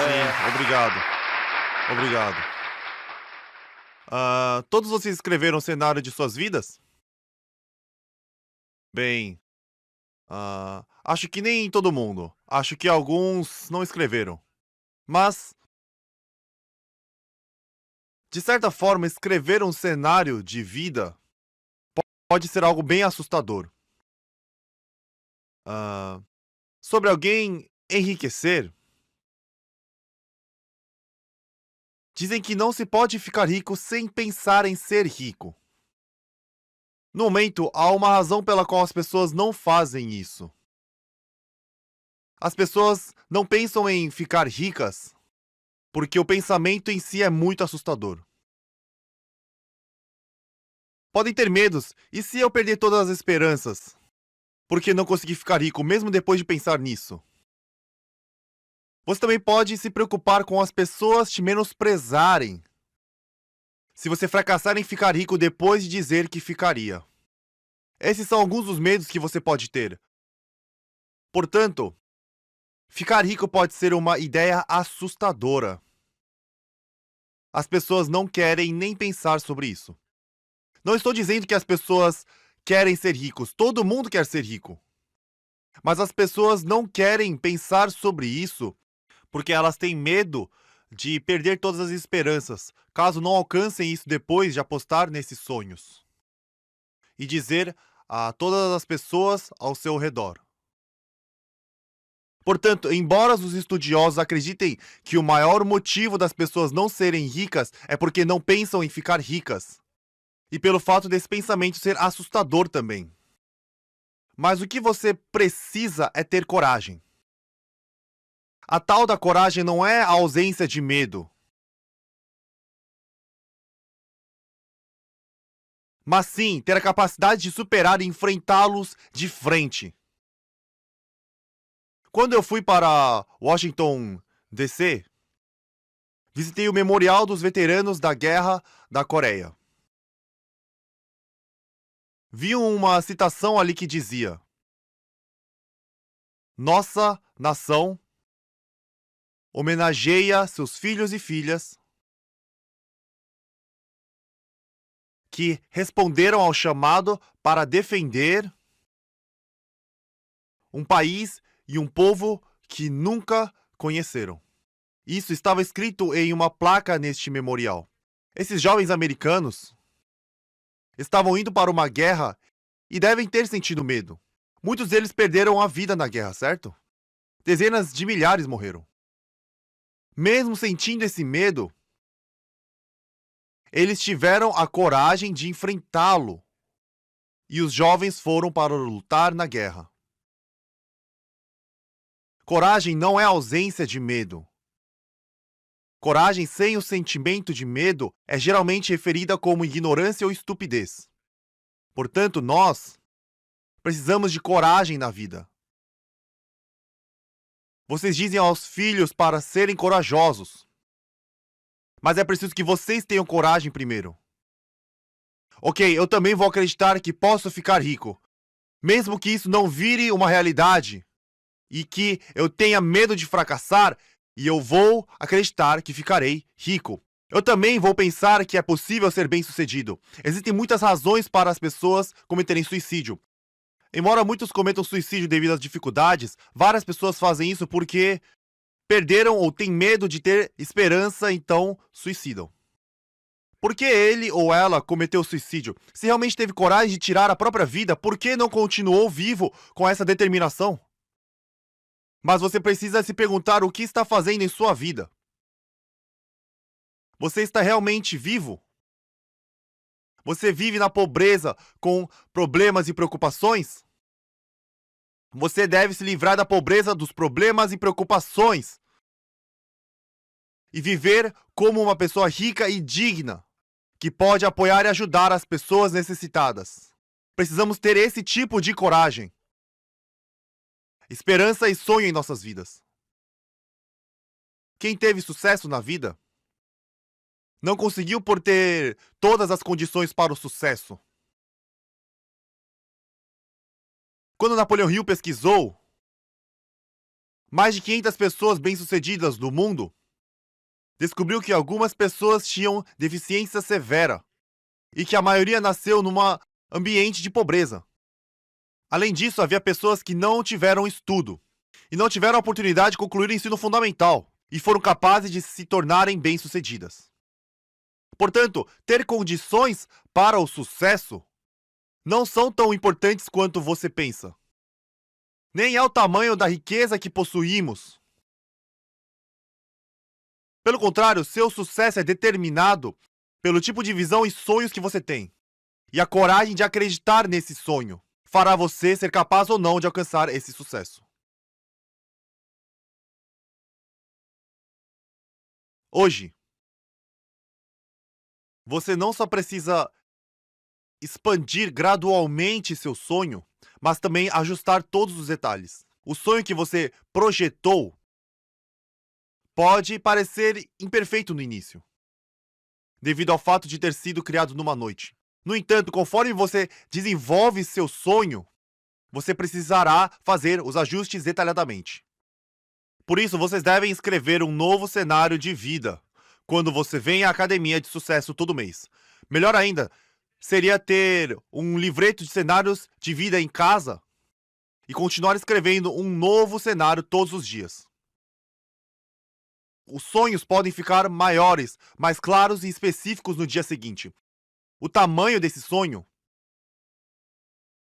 Sim, obrigado, obrigado. Todos vocês escreveram o cenário de suas vidas? Bem, acho que nem todo mundo. Acho que alguns não escreveram. Mas, de certa forma, escrever um cenário de vida pode ser algo bem assustador. Ah, Sobre alguém enriquecer, dizem que não se pode ficar rico sem pensar em ser rico. No momento, há uma razão pela qual as pessoas não fazem isso. As pessoas não pensam em ficar ricas porque o pensamento em si é muito assustador. Podem ter medos, e se eu perder todas as esperanças? Porque não consegui ficar rico mesmo depois de pensar nisso? Você também pode se preocupar com as pessoas te menosprezarem se você fracassar em ficar rico depois de dizer que ficaria. Esses são alguns dos medos que você pode ter. Portanto, ficar rico pode ser uma ideia assustadora. As pessoas não querem nem pensar sobre isso. Não estou dizendo que as pessoas querem ser ricos. Todo mundo quer ser rico. Mas as pessoas não querem pensar sobre isso porque elas têm medo de perder todas as esperanças, caso não alcancem isso depois de apostar nesses sonhos. E dizer a todas as pessoas ao seu redor. Portanto, embora os estudiosos acreditem que o maior motivo das pessoas não serem ricas é porque não pensam em ficar ricas, e pelo fato desse pensamento ser assustador também. Mas o que você precisa é ter coragem. A tal da coragem não é a ausência de medo, mas sim ter a capacidade de superar e enfrentá-los de frente. Quando eu fui para Washington, D.C., visitei o Memorial dos Veteranos da Guerra da Coreia. Vi uma citação ali que dizia: Nossa nação homenageia seus filhos e filhas que responderam ao chamado para defender um país e um povo que nunca conheceram. Isso estava escrito em uma placa neste memorial. Esses jovens americanos estavam indo para uma guerra e devem ter sentido medo. Muitos deles perderam a vida na guerra, certo? Dezenas de milhares morreram. Mesmo sentindo esse medo, eles tiveram a coragem de enfrentá-lo. E os jovens foram para lutar na guerra. Coragem não é ausência de medo. Coragem sem o sentimento de medo é geralmente referida como ignorância ou estupidez. Portanto, nós precisamos de coragem na vida. Vocês dizem aos filhos para serem corajosos. Mas é preciso que vocês tenham coragem primeiro. Ok, eu também vou acreditar que posso ficar rico, mesmo que isso não vire uma realidade e que eu tenha medo de fracassar, e eu vou acreditar que ficarei rico. Eu também vou pensar que é possível ser bem-sucedido. Existem muitas razões para as pessoas cometerem suicídio. Embora muitos cometam suicídio devido às dificuldades, várias pessoas fazem isso porque perderam ou têm medo de ter esperança, então suicidam. Por que ele ou ela cometeu suicídio? Se realmente teve coragem de tirar a própria vida, por que não continuou vivo com essa determinação? Mas você precisa se perguntar o que está fazendo em sua vida. Você está realmente vivo? Você vive na pobreza com problemas e preocupações? Você deve se livrar da pobreza, dos problemas e preocupações e viver como uma pessoa rica e digna, que pode apoiar e ajudar as pessoas necessitadas. Precisamos ter esse tipo de coragem, esperança e sonho em nossas vidas. Quem teve sucesso na vida não conseguiu por ter todas as condições para o sucesso. Quando Napoleão Hill pesquisou mais de 500 pessoas bem-sucedidas do mundo, descobriu que algumas pessoas tinham deficiência severa e que a maioria nasceu num ambiente de pobreza. Além disso, havia pessoas que não tiveram estudo e não tiveram a oportunidade de concluir o ensino fundamental e foram capazes de se tornarem bem-sucedidas. Portanto, ter condições para o sucesso não são tão importantes quanto você pensa. Nem é o tamanho da riqueza que possuímos. Pelo contrário, seu sucesso é determinado pelo tipo de visão e sonhos que você tem. E a coragem de acreditar nesse sonho fará você ser capaz ou não de alcançar esse sucesso. Hoje, você não só precisa expandir gradualmente seu sonho, mas também ajustar todos os detalhes. O sonho que você projetou pode parecer imperfeito no início, devido ao fato de ter sido criado numa noite. No entanto, conforme você desenvolve seu sonho, você precisará fazer os ajustes detalhadamente. Por isso, vocês devem escrever um novo cenário de vida quando você vem à academia de sucesso todo mês. Melhor ainda, seria ter um livreto de cenários de vida em casa e continuar escrevendo um novo cenário todos os dias. Os sonhos podem ficar maiores, mais claros e específicos no dia seguinte. O tamanho desse sonho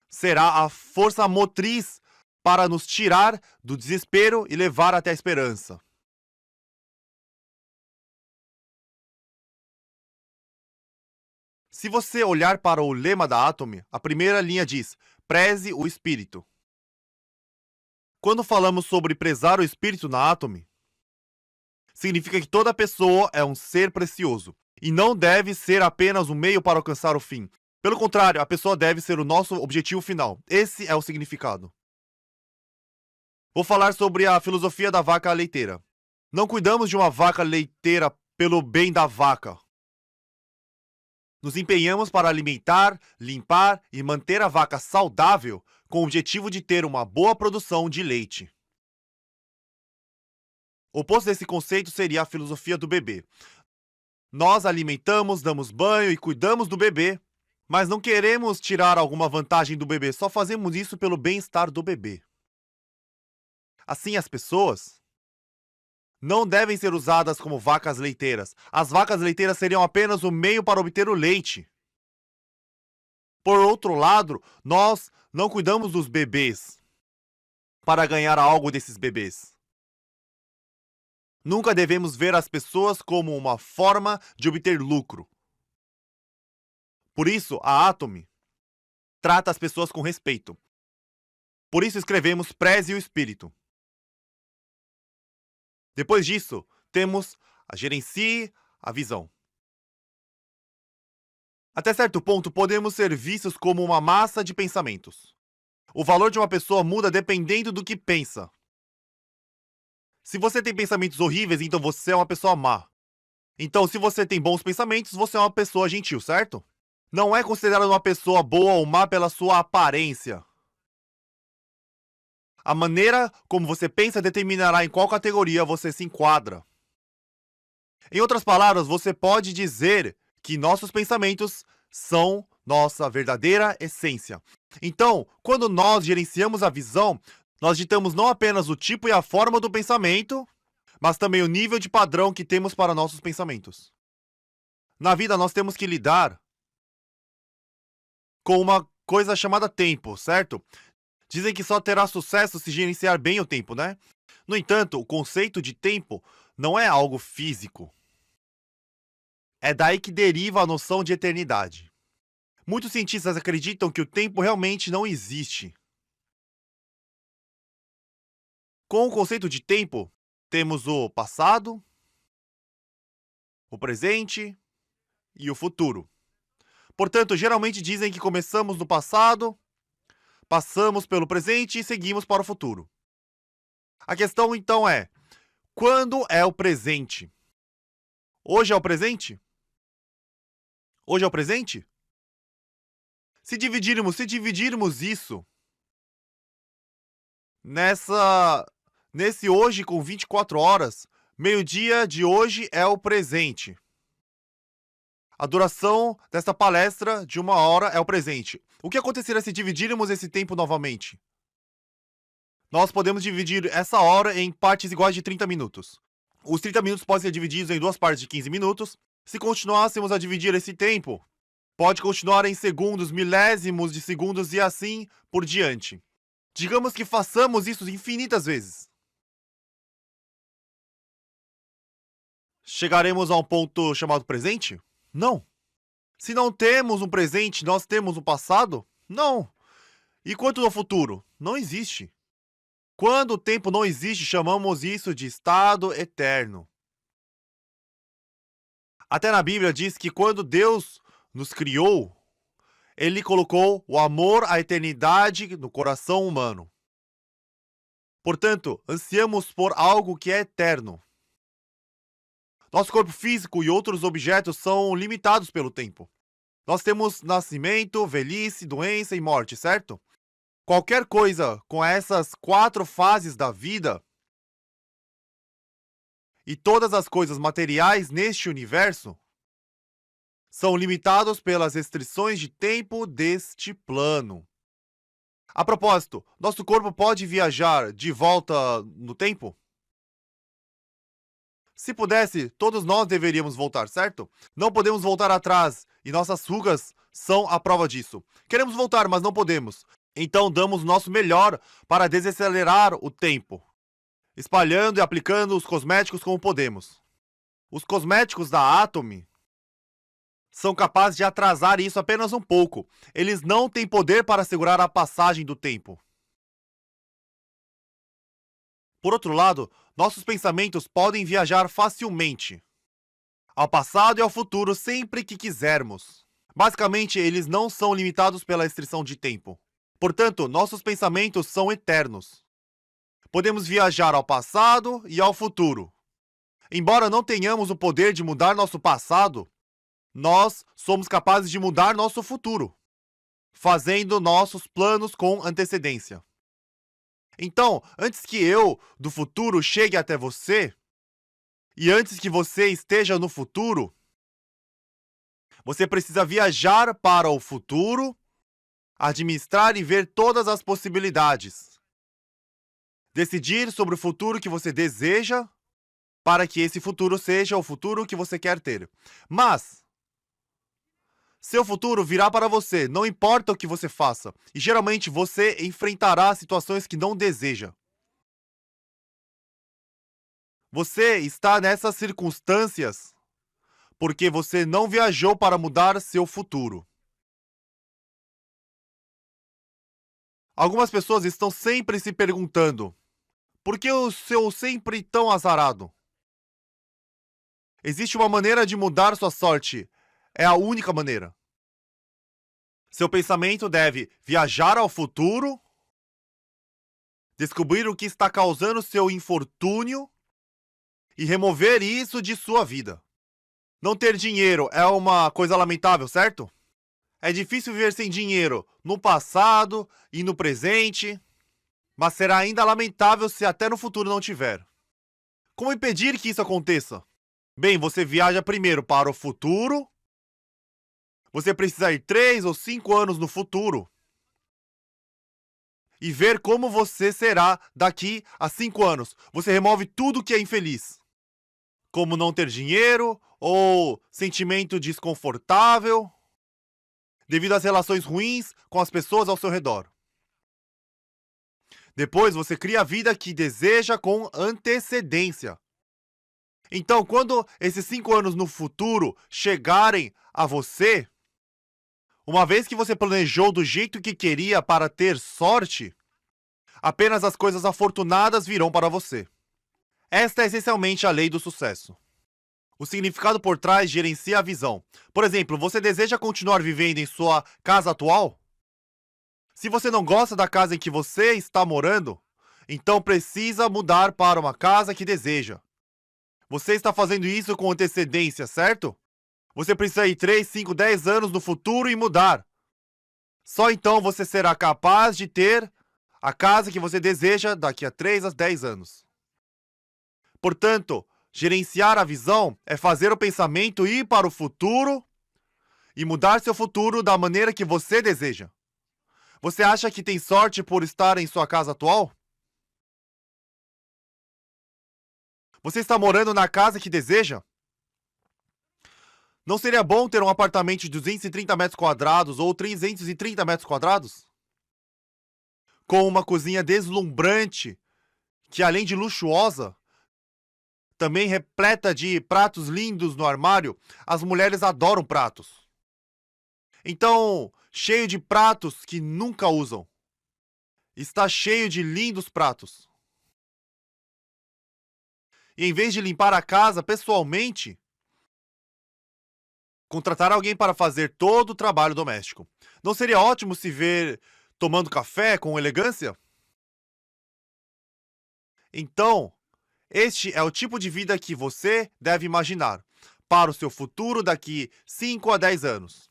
será a força motriz para nos tirar do desespero e levar até a esperança. Se você olhar para o lema da Atomy, a primeira linha diz: preze o espírito. Quando falamos sobre prezar o espírito na Atomy, significa que toda pessoa é um ser precioso e não deve ser apenas um meio para alcançar o fim. Pelo contrário, a pessoa deve ser o nosso objetivo final. Esse é o significado. Vou falar sobre a filosofia da vaca leiteira. Não cuidamos de uma vaca leiteira pelo bem da vaca. Nos empenhamos para alimentar, limpar e manter a vaca saudável com o objetivo de ter uma boa produção de leite. O oposto desse conceito seria a filosofia do bebê. Nós alimentamos, damos banho e cuidamos do bebê, mas não queremos tirar alguma vantagem do bebê, só fazemos isso pelo bem-estar do bebê. Assim, as pessoas não devem ser usadas como vacas leiteiras. As vacas leiteiras seriam apenas o meio para obter o leite. Por outro lado, nós não cuidamos dos bebês para ganhar algo desses bebês. Nunca devemos ver as pessoas como uma forma de obter lucro. Por isso, a Atomy trata as pessoas com respeito. Por isso escrevemos preze o espírito. Depois disso, temos a gerencie a visão. Até certo ponto, podemos ser vistos como uma massa de pensamentos. O valor de uma pessoa muda dependendo do que pensa. Se você tem pensamentos horríveis, então você é uma pessoa má. Então, se você tem bons pensamentos, você é uma pessoa gentil, certo? Não é considerado uma pessoa boa ou má pela sua aparência. A maneira como você pensa determinará em qual categoria você se enquadra. Em outras palavras, você pode dizer que nossos pensamentos são nossa verdadeira essência. Então, quando nós gerenciamos a visão, nós ditamos não apenas o tipo e a forma do pensamento, mas também o nível de padrão que temos para nossos pensamentos. Na vida, nós temos que lidar com uma coisa chamada tempo, certo? Dizem que só terá sucesso se gerenciar bem o tempo, né? No entanto, o conceito de tempo não é algo físico. É daí que deriva a noção de eternidade. Muitos cientistas acreditam que o tempo realmente não existe. Com o conceito de tempo, temos o passado, o presente e o futuro. Portanto, geralmente dizem que começamos no passado, passamos pelo presente e seguimos para o futuro. A questão então é: quando é o presente? Hoje é o presente? Hoje é o presente? Se dividirmos isso nesse hoje com 24 horas, Meio-dia de hoje é o presente. A duração desta palestra de 1 hora é o presente. O que aconteceria se dividirmos esse tempo novamente? Nós podemos dividir essa hora em partes iguais de 30 minutos. Os 30 minutos podem ser divididos em duas partes de 15 minutos. Se continuássemos a dividir esse tempo, pode continuar em segundos, milésimos de segundos e assim por diante. Digamos que façamos isso infinitas vezes. Chegaremos a um ponto chamado presente? Não. Se não temos um presente, nós temos um passado? Não. E quanto ao futuro? Não existe. Quando o tempo não existe, chamamos isso de estado eterno. Até na Bíblia diz que quando Deus nos criou, Ele colocou o amor à eternidade no coração humano. Portanto, ansiamos por algo que é eterno. Nosso corpo físico e outros objetos são limitados pelo tempo. Nós temos nascimento, velhice, doença e morte, certo? Qualquer coisa com essas 4 fases da vida e todas as coisas materiais neste universo são limitados pelas restrições de tempo deste plano. A propósito, nosso corpo pode viajar de volta no tempo? Se pudesse, todos nós deveríamos voltar, certo? Não podemos voltar atrás e nossas rugas são a prova disso. Queremos voltar, mas não podemos. Então damos o nosso melhor para desacelerar o tempo, espalhando e aplicando os cosméticos como podemos. Os cosméticos da Atomy são capazes de atrasar isso apenas um pouco. Eles não têm poder para segurar a passagem do tempo. Por outro lado, nossos pensamentos podem viajar facilmente ao passado e ao futuro sempre que quisermos. Basicamente, eles não são limitados pela restrição de tempo. Portanto, nossos pensamentos são eternos. Podemos viajar ao passado e ao futuro. Embora não tenhamos o poder de mudar nosso passado, nós somos capazes de mudar nosso futuro, fazendo nossos planos com antecedência. Então, antes que eu, do futuro, chegue até você, e antes que você esteja no futuro, você precisa viajar para o futuro, administrar e ver todas as possibilidades. Decidir sobre o futuro que você deseja, para que esse futuro seja o futuro que você quer ter. Mas seu futuro virá para você, não importa o que você faça, e geralmente você enfrentará situações que não deseja. Você está nessas circunstâncias porque você não viajou para mudar seu futuro. Algumas pessoas estão sempre se perguntando: por que eu sou sempre tão azarado? Existe uma maneira de mudar sua sorte. É a única maneira. Seu pensamento deve viajar ao futuro, descobrir o que está causando seu infortúnio e remover isso de sua vida. Não ter dinheiro é uma coisa lamentável, certo? É difícil viver sem dinheiro no passado e no presente, mas será ainda lamentável se até no futuro não tiver. Como impedir que isso aconteça? Bem, você viaja primeiro para o futuro. Você precisa ir 3 ou 5 anos no futuro e ver como você será daqui a 5 anos. Você remove tudo que é infeliz, como não ter dinheiro ou sentimento desconfortável devido às relações ruins com as pessoas ao seu redor. Depois você cria a vida que deseja com antecedência. Então, quando esses 5 anos no futuro chegarem a você, uma vez que você planejou do jeito que queria para ter sorte, apenas as coisas afortunadas virão para você. Esta é essencialmente a lei do sucesso. O significado por trás gerencia a visão. Por exemplo, você deseja continuar vivendo em sua casa atual? Se você não gosta da casa em que você está morando, então precisa mudar para uma casa que deseja. Você está fazendo isso com antecedência, certo? Você precisa ir 3, 5, 10 anos no futuro e mudar. Só então você será capaz de ter a casa que você deseja daqui a 3 a 10 anos. Portanto, Gerenciar a visão é fazer o pensamento ir para o futuro e mudar seu futuro da maneira que você deseja. Você acha que tem sorte por estar em sua casa atual? Você está morando na casa que deseja? Não seria bom ter um apartamento de 230 metros quadrados ou 330 metros quadrados? Com uma cozinha deslumbrante, que além de luxuosa, também repleta de pratos lindos no armário. As mulheres adoram pratos. Então, cheio de pratos que nunca usam. Está cheio de lindos pratos. E em vez de limpar a casa pessoalmente, contratar alguém para fazer todo o trabalho doméstico. Não seria ótimo se ver tomando café com elegância? Então, este é o tipo de vida que você deve imaginar para o seu futuro daqui 5 a 10 anos.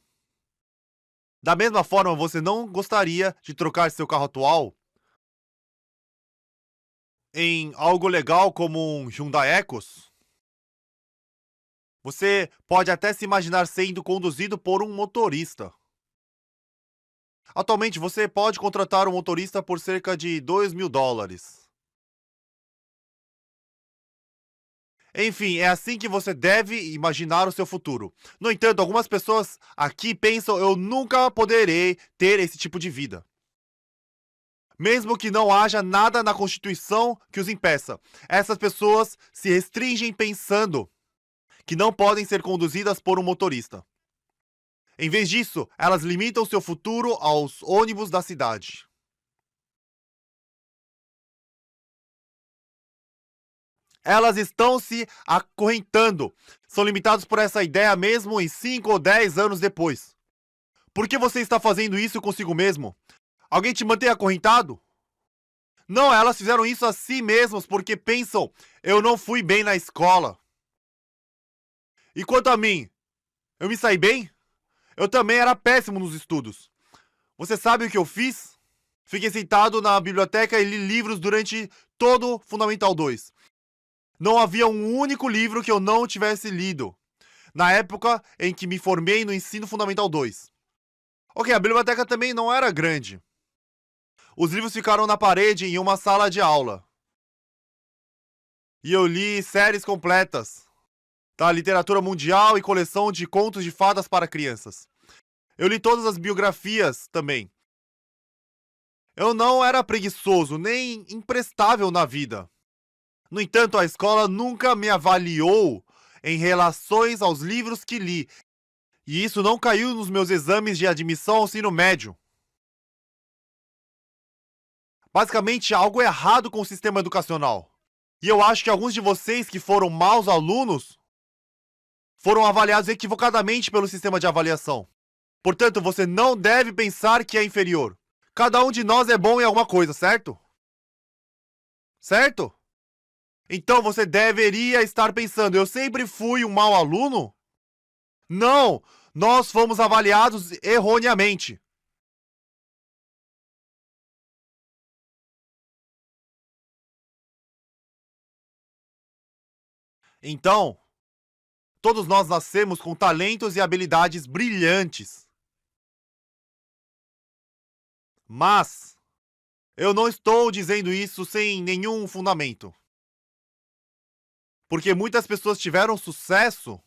Da mesma forma, você não gostaria de trocar seu carro atual em algo legal como um Hyundai Ecos? Você pode até se imaginar sendo conduzido por um motorista. Atualmente, você pode contratar um motorista por cerca de $2.000. Enfim, é assim que você deve imaginar o seu futuro. No entanto, algumas pessoas aqui pensam: eu nunca poderei ter esse tipo de vida. Mesmo que não haja nada na Constituição que os impeça. Essas pessoas se restringem pensando que não podem ser conduzidas por um motorista. Em vez disso, elas limitam seu futuro aos ônibus da cidade. Elas estão se acorrentando. São limitados por essa ideia mesmo em 5 ou 10 anos depois. Por que você está fazendo isso consigo mesmo? Alguém te mantém acorrentado? Não, elas fizeram isso a si mesmas porque pensam: eu não fui bem na escola. E quanto a mim, eu me saí bem? Eu também era péssimo nos estudos. Você sabe o que eu fiz? Fiquei sentado na biblioteca e li livros durante todo o Fundamental 2. Não havia um único livro que eu não tivesse lido na época em que me formei no Ensino Fundamental 2. Ok, a biblioteca também não era grande. Os livros ficaram na parede em uma sala de aula. E eu li séries completas da literatura mundial e coleção de contos de fadas para crianças. Eu li todas as biografias também. Eu não era preguiçoso nem imprestável na vida. No entanto, a escola nunca me avaliou em relações aos livros que li. E isso não caiu nos meus exames de admissão ao ensino médio. Basicamente, há algo errado com o sistema educacional. E eu acho que alguns de vocês que foram maus alunos foram avaliados equivocadamente pelo sistema de avaliação. Portanto, você não deve pensar que é inferior. Cada um de nós é bom em alguma coisa, certo? Certo? Então você deveria estar pensando: eu sempre fui um mau aluno? Não! Nós fomos avaliados erroneamente. Então, todos nós nascemos com talentos e habilidades brilhantes. Mas eu não estou dizendo isso sem nenhum fundamento. Porque muitas pessoas tiveram sucesso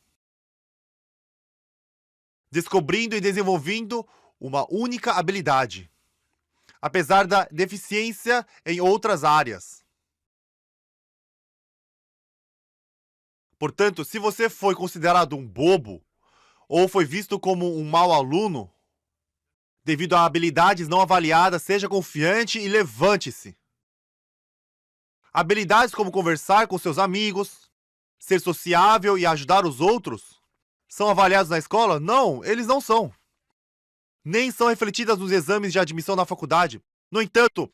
descobrindo e desenvolvendo uma única habilidade, apesar da deficiência em outras áreas. Portanto, se você foi considerado um bobo ou foi visto como um mau aluno, devido a habilidades não avaliadas, seja confiante e levante-se. Habilidades como conversar com seus amigos, ser sociável e ajudar os outros são avaliados na escola? Não, eles não são. Nem são refletidas nos exames de admissão na faculdade. No entanto,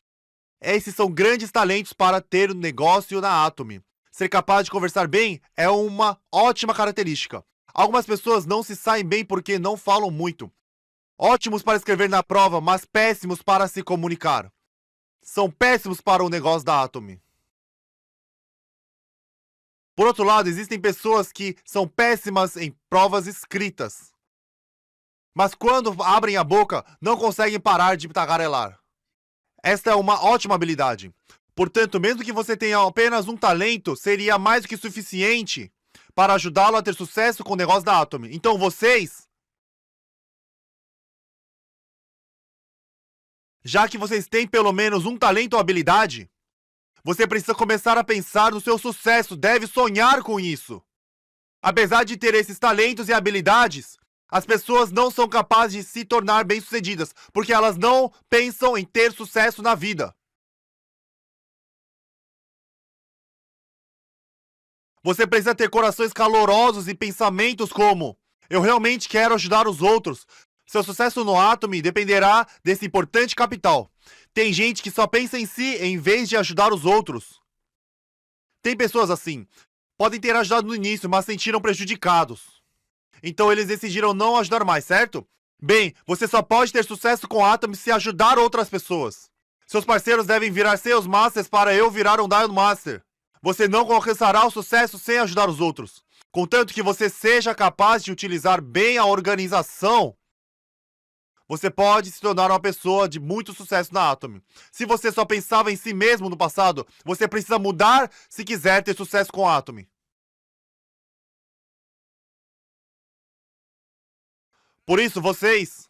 esses são grandes talentos para ter um negócio na Atomy. Ser capaz de conversar bem é uma ótima característica. Algumas pessoas não se saem bem porque não falam muito. Ótimos para escrever na prova, mas péssimos para se comunicar. São péssimos para o negócio da Atomy. Por outro lado, existem pessoas que são péssimas em provas escritas, mas quando abrem a boca, não conseguem parar de tagarelar. Esta é uma ótima habilidade. Portanto, mesmo que você tenha apenas um talento, seria mais do que suficiente para ajudá-lo a ter sucesso com o negócio da Atomy. Então, já que vocês têm pelo menos um talento ou habilidade, você precisa começar a pensar no seu sucesso, deve sonhar com isso. Apesar de ter esses talentos e habilidades, as pessoas não são capazes de se tornar bem-sucedidas, porque elas não pensam em ter sucesso na vida. Você precisa ter corações calorosos e pensamentos como: eu realmente quero ajudar os outros. Seu sucesso no Atomy dependerá desse importante capital. Tem gente que só pensa em si em vez de ajudar os outros. Tem pessoas assim. Podem ter ajudado no início, mas se sentiram prejudicados. Então eles decidiram não ajudar mais, certo? Bem, você só pode ter sucesso com Atomy se ajudar outras pessoas. Seus parceiros devem virar Sales Masters para eu virar um Dial Master. Você não alcançará o sucesso sem ajudar os outros. Contanto que você seja capaz de utilizar bem a organização, você pode se tornar uma pessoa de muito sucesso na Atomy. Se você só pensava em si mesmo no passado, você precisa mudar se quiser ter sucesso com a Atomy. Por isso, vocês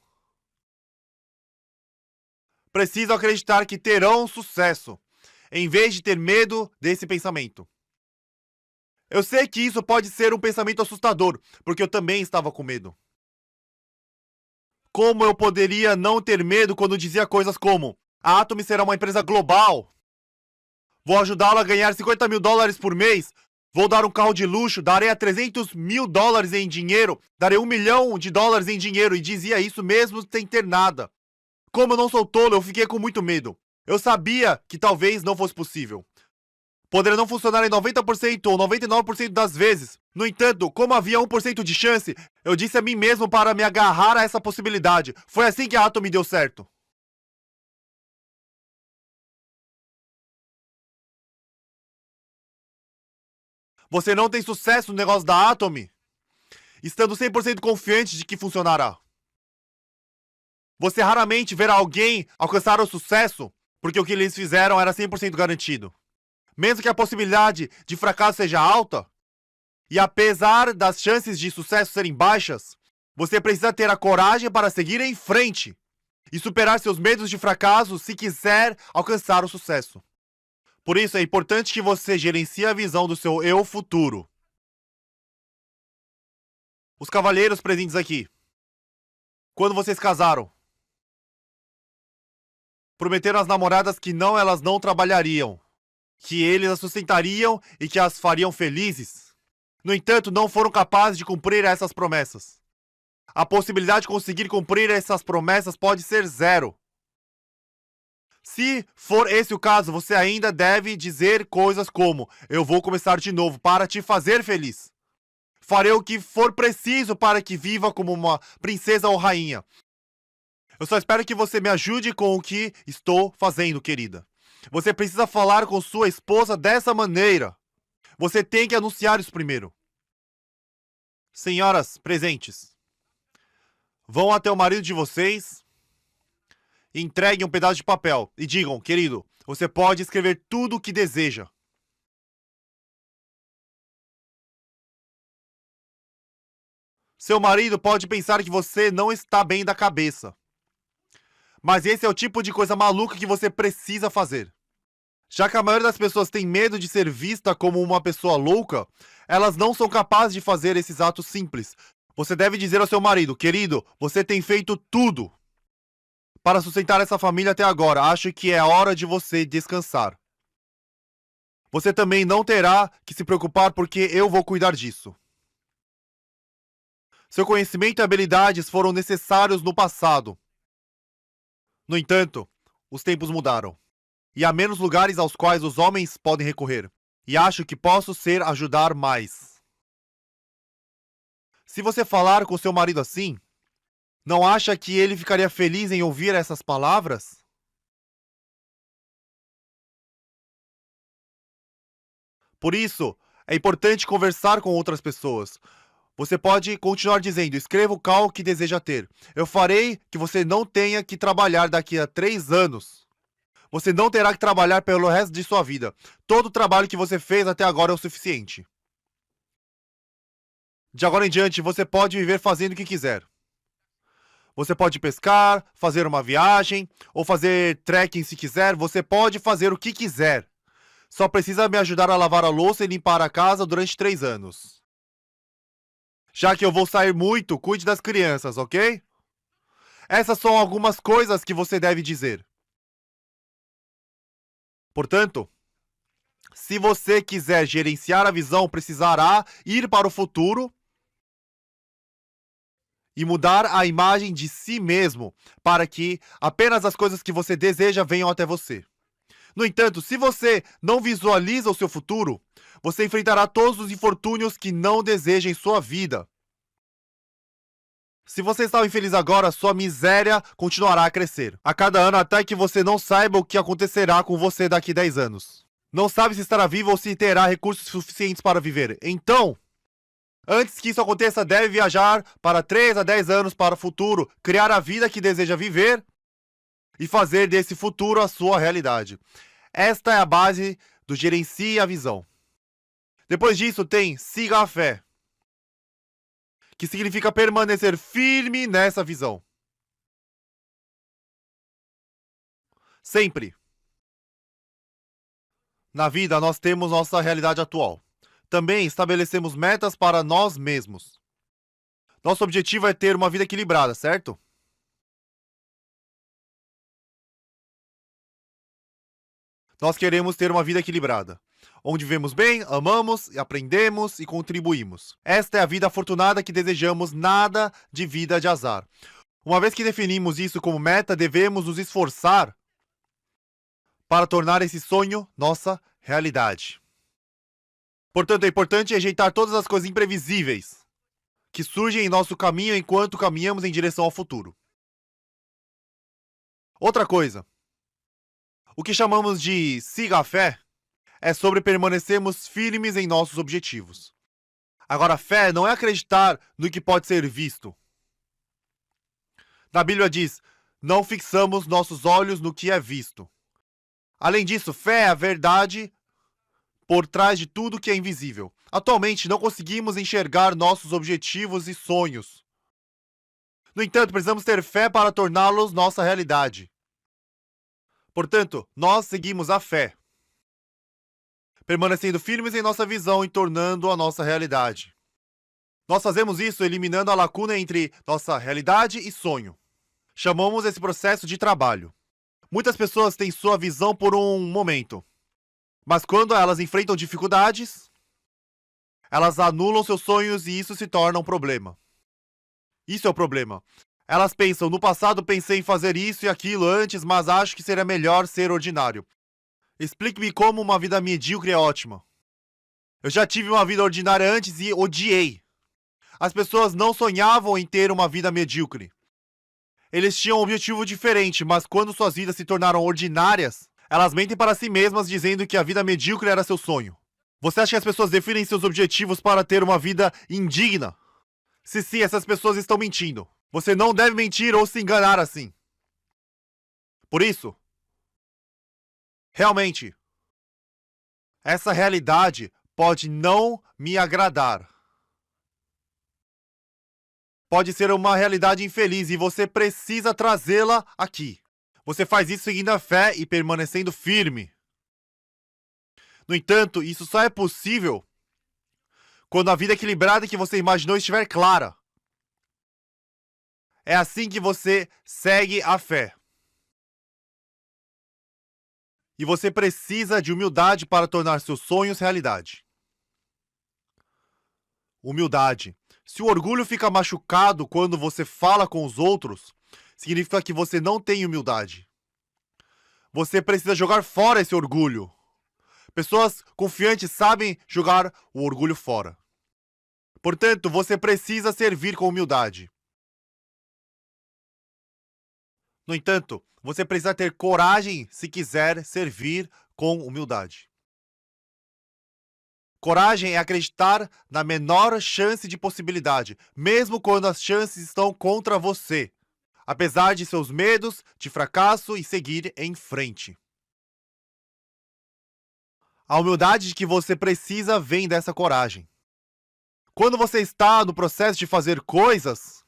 precisam acreditar que terão sucesso, em vez de ter medo desse pensamento. Eu sei que isso pode ser um pensamento assustador, porque eu também estava com medo. Como eu poderia não ter medo quando dizia coisas como: a Atomy será uma empresa global, vou ajudá-la a ganhar $50.000 por mês, vou dar um carro de luxo, darei a $300.000 em dinheiro, darei $1 milhão em dinheiro, e dizia isso mesmo sem ter nada. Como eu não sou tolo, eu fiquei com muito medo. Eu sabia que talvez não fosse possível. Poderia não funcionar em 90% ou 99% das vezes. No entanto, como havia 1% de chance, eu disse a mim mesmo para me agarrar a essa possibilidade. Foi assim que a Atomy deu certo. Você não tem sucesso no negócio da Atomy, estando 100% confiante de que funcionará. Você raramente verá alguém alcançar o sucesso porque o que eles fizeram era 100% garantido. Mesmo que a possibilidade de fracasso seja alta, e apesar das chances de sucesso serem baixas, você precisa ter a coragem para seguir em frente e superar seus medos de fracasso se quiser alcançar o sucesso. Por isso, é importante que você gerencie a visão do seu eu futuro. Os cavalheiros presentes aqui, quando vocês casaram, prometeram às namoradas que elas não trabalhariam, que eles as sustentariam e que as fariam felizes. No entanto, não foram capazes de cumprir essas promessas. A possibilidade de conseguir cumprir essas promessas pode ser zero. Se for esse o caso, você ainda deve dizer coisas como: eu vou começar de novo para te fazer feliz. Farei o que for preciso para que viva como uma princesa ou rainha. Eu só espero que você me ajude com o que estou fazendo, querida. Você precisa falar com sua esposa dessa maneira. Você tem que anunciar isso primeiro. Senhoras presentes, vão até o marido de vocês, entreguem um pedaço de papel e digam: querido, você pode escrever tudo o que deseja. Seu marido pode pensar que você não está bem da cabeça, mas esse é o tipo de coisa maluca que você precisa fazer. Já que a maioria das pessoas tem medo de ser vista como uma pessoa louca, elas não são capazes de fazer esses atos simples. Você deve dizer ao seu marido: querido, você tem feito tudo para sustentar essa família até agora. Acho que é hora de você descansar. Você também não terá que se preocupar porque eu vou cuidar disso. Seu conhecimento e habilidades foram necessários no passado. No entanto, os tempos mudaram. E há menos lugares aos quais os homens podem recorrer. E acho que posso ajudar mais. Se você falar com seu marido assim, não acha que ele ficaria feliz em ouvir essas palavras? Por isso, É importante conversar com outras pessoas. Você pode continuar dizendo: escreva o carro que deseja ter. Eu farei que você não tenha que trabalhar daqui a 3 anos. Você não terá que trabalhar pelo resto de sua vida. Todo o trabalho que você fez até agora é o suficiente. De agora em diante, você pode viver fazendo o que quiser. Você pode pescar, fazer uma viagem, ou fazer trekking se quiser. Você pode fazer o que quiser. Só precisa me ajudar a lavar a louça e limpar a casa durante 3 anos. Já que eu vou sair muito, cuide das crianças, ok? Essas são algumas coisas que você deve dizer. Portanto, se você quiser gerenciar a visão, precisará ir para o futuro e mudar a imagem de si mesmo, para que apenas as coisas que você deseja venham até você. No entanto, se você não visualiza o seu futuro, você enfrentará todos os infortúnios que não deseja em sua vida. Se você está infeliz agora, sua miséria continuará a crescer a cada ano até que você não saiba o que acontecerá com você daqui a 10 anos. Não sabe se estará vivo ou se terá recursos suficientes para viver. Então, antes que isso aconteça, deve viajar para 3 a 10 anos para o futuro, criar a vida que deseja viver e fazer desse futuro a sua realidade. Esta é a base do Gerencie a Visão. Depois disso tem Siga a Fé, que significa permanecer firme nessa visão. Sempre. Na vida, nós temos nossa realidade atual. Também estabelecemos metas para nós mesmos. Nosso objetivo é ter uma vida equilibrada, certo? Nós queremos ter uma vida equilibrada, onde vivemos bem, amamos, aprendemos e contribuímos. Esta é a vida afortunada que desejamos, nada de vida de azar. Uma vez que definimos isso como meta, devemos nos esforçar para tornar esse sonho nossa realidade. Portanto, é importante rejeitar todas as coisas imprevisíveis que surgem em nosso caminho enquanto caminhamos em direção ao futuro. Outra coisa, o que chamamos de siga a fé é sobre permanecermos firmes em nossos objetivos. Agora, fé não é acreditar no que pode ser visto. Na Bíblia diz: não fixamos nossos olhos no que é visto. Além disso, fé é a verdade por trás de tudo que é invisível. Atualmente, não conseguimos enxergar nossos objetivos e sonhos. No entanto, precisamos ter fé para torná-los nossa realidade. Portanto, nós seguimos a fé, permanecendo firmes em nossa visão e tornando a nossa realidade. Nós fazemos isso eliminando a lacuna entre nossa realidade e sonho. Chamamos esse processo de trabalho. Muitas pessoas têm sua visão por um momento, mas quando elas enfrentam dificuldades, elas anulam seus sonhos e isso se torna um problema. Isso é o problema. Elas pensam: no passado pensei em fazer isso e aquilo antes, mas acho que seria melhor ser ordinário. Explique-me como uma vida medíocre é ótima. Eu já tive uma vida ordinária antes e odiei. As pessoas não sonhavam em ter uma vida medíocre. Eles tinham um objetivo diferente, mas quando suas vidas se tornaram ordinárias, elas mentem para si mesmas dizendo que a vida medíocre era seu sonho. Você acha que as pessoas definem seus objetivos para ter uma vida indigna? Se sim, essas pessoas estão mentindo. Você não deve mentir ou se enganar assim. Por isso, realmente, essa realidade pode não me agradar. Pode ser uma realidade infeliz e você precisa trazê-la aqui. Você faz isso seguindo a fé e permanecendo firme. No entanto, isso só é possível quando a vida equilibrada que você imaginou estiver clara. É assim que você segue a fé. E você precisa de humildade para tornar seus sonhos realidade. Humildade. Se o orgulho fica machucado quando você fala com os outros, significa que você não tem humildade. Você precisa jogar fora esse orgulho. Pessoas confiantes sabem jogar o orgulho fora. Portanto, você precisa servir com humildade. No entanto, você precisa ter coragem se quiser servir com humildade. Coragem é acreditar na menor chance de possibilidade, mesmo quando as chances estão contra você, apesar de seus medos de fracasso e seguir em frente. A humildade de que você precisa vem dessa coragem. Quando você está no processo de fazer coisas,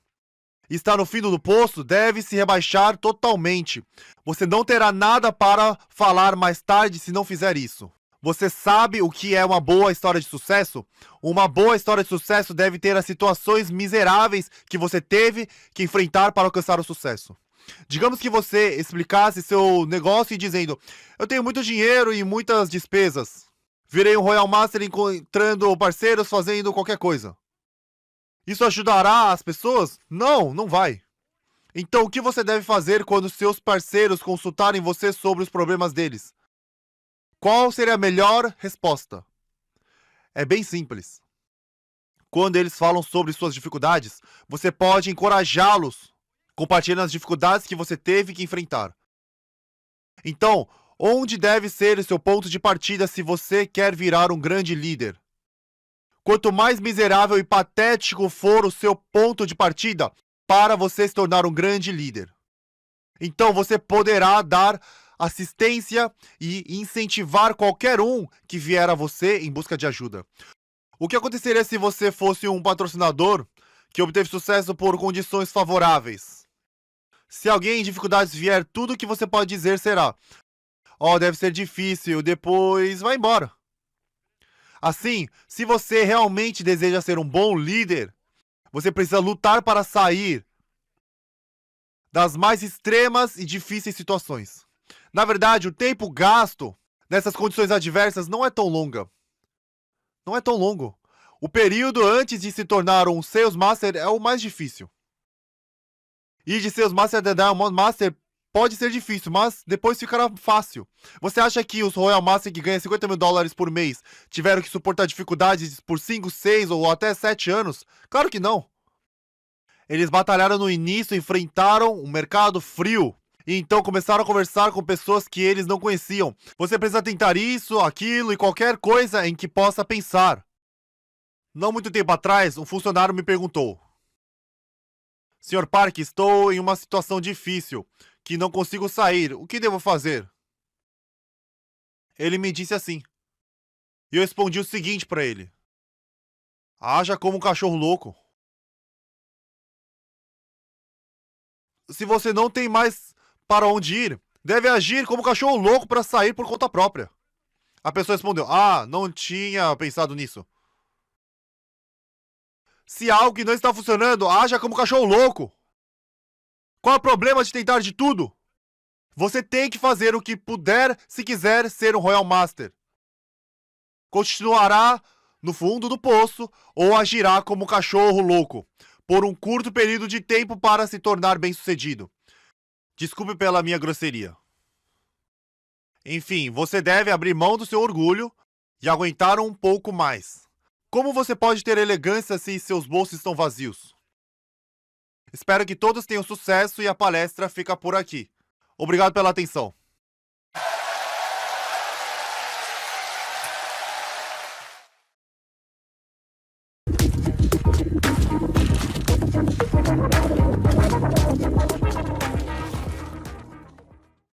está no fundo do poço, deve se rebaixar totalmente. Você não terá nada para falar mais tarde se não fizer isso. Você sabe o que é uma boa história de sucesso? Uma boa história de sucesso deve ter as situações miseráveis que você teve que enfrentar para alcançar o sucesso. Digamos que você explicasse seu negócio dizendo: eu tenho muito dinheiro e muitas despesas. Virei um Royal Master encontrando parceiros fazendo qualquer coisa. Isso ajudará as pessoas? Não, não vai. Então, o que você deve fazer quando seus parceiros consultarem você sobre os problemas deles? Qual seria a melhor resposta? É bem simples. Quando eles falam sobre suas dificuldades, você pode encorajá-los, compartilhando as dificuldades que você teve que enfrentar. Então, onde deve ser o seu ponto de partida se você quer virar um grande líder? Quanto mais miserável e patético for o seu ponto de partida para você se tornar um grande líder, então você poderá dar assistência e incentivar qualquer um que vier a você em busca de ajuda. O que aconteceria se você fosse um patrocinador que obteve sucesso por condições favoráveis? Se alguém em dificuldades vier, tudo o que você pode dizer será: deve ser difícil, depois vai embora. Assim, se você realmente deseja ser um bom líder, você precisa lutar para sair das mais extremas e difíceis situações. Na verdade, o tempo gasto nessas condições adversas não é tão longo. Não é tão longo. O período antes de se tornar um Sales Master é o mais difícil. E de Sales Master a Diamond Master pode ser difícil, mas depois ficará fácil. Você acha que os Royal Master que ganham $50 mil por mês tiveram que suportar dificuldades por 5, 6 ou até 7 anos? Claro que não. Eles batalharam no início, enfrentaram um mercado frio e então começaram a conversar com pessoas que eles não conheciam. Você precisa tentar isso, aquilo e qualquer coisa em que possa pensar. Não muito tempo atrás, um funcionário me perguntou: Sr. Park, estou em uma situação difícil, que não consigo sair. O que devo fazer? Ele me disse assim. E eu respondi o seguinte para ele: haja como um cachorro louco. Se você não tem mais para onde ir, deve agir como um cachorro louco para sair por conta própria. A pessoa respondeu: não tinha pensado nisso. Se algo não está funcionando, haja como um cachorro louco. Qual é o problema de tentar de tudo? Você tem que fazer o que puder se quiser ser um Royal Master. Continuará no fundo do poço ou agirá como um cachorro louco por um curto período de tempo para se tornar bem-sucedido. Desculpe pela minha grosseria. Enfim, você deve abrir mão do seu orgulho e aguentar um pouco mais. Como você pode ter elegância se seus bolsos estão vazios? Espero que todos tenham sucesso e a palestra fica por aqui. Obrigado pela atenção.